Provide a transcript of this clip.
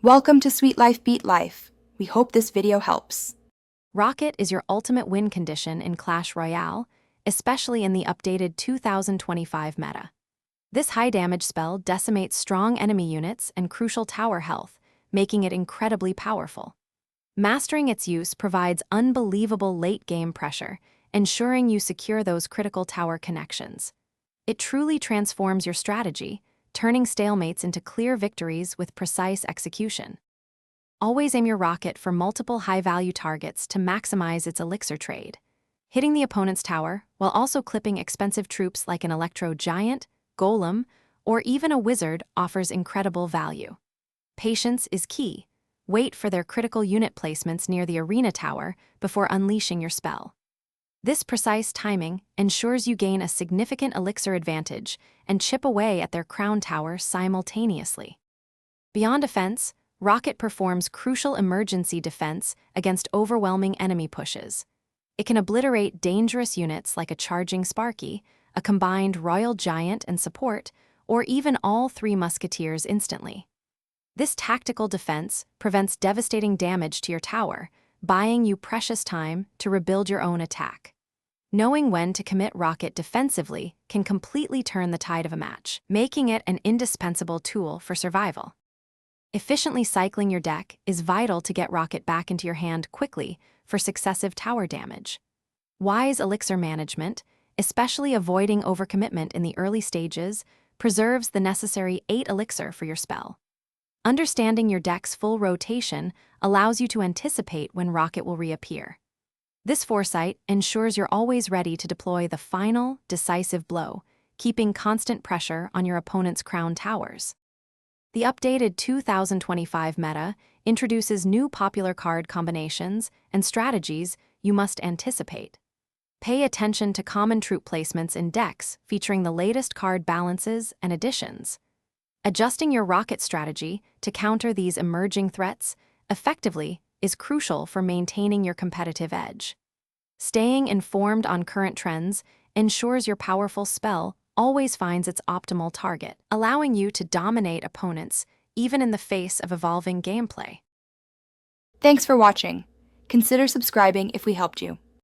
Welcome to Sweet Life Beat Life. We hope this video helps. Rocket is your ultimate win condition in Clash Royale, especially in the updated 2025 meta. This high-damage spell decimates strong enemy units and crucial tower health, making it incredibly powerful. Mastering its use provides unbelievable late-game pressure, ensuring you secure those critical tower connections. It truly transforms your strategy, turning stalemates into clear victories with precise execution. Always aim your rocket for multiple high-value targets to maximize its elixir trade. Hitting the opponent's tower, while also clipping expensive troops like an Electro Giant, Golem, or even a Wizard offers incredible value. Patience is key. Wait for their critical unit placements near the arena tower before unleashing your spell. This precise timing ensures you gain a significant elixir advantage and chip away at their crown tower simultaneously. Beyond offense, Rocket performs crucial emergency defense against overwhelming enemy pushes. It can obliterate dangerous units like a charging Sparky, a combined Royal Giant and support, or even all three Musketeers instantly. This tactical defense prevents devastating damage to your tower, buying you precious time to rebuild your own attack. Knowing when to commit Rocket defensively can completely turn the tide of a match, making it an indispensable tool for survival. Efficiently cycling your deck is vital to get Rocket back into your hand quickly for successive tower damage. Wise elixir management, especially avoiding overcommitment in the early stages, preserves the necessary 8 elixir for your spell. Understanding your deck's full rotation allows you to anticipate when Rocket will reappear. This foresight ensures you're always ready to deploy the final, decisive blow, keeping constant pressure on your opponent's crown towers. The updated 2025 meta introduces new popular card combinations and strategies you must anticipate. Pay attention to common troop placements in decks featuring the latest card balances and additions. Adjusting your Rocket strategy to counter these emerging threats effectively is crucial for maintaining your competitive edge. Staying informed on current trends ensures your powerful spell always finds its optimal target, allowing you to dominate opponents even in the face of evolving gameplay. Thanks for watching. Consider subscribing if we helped you.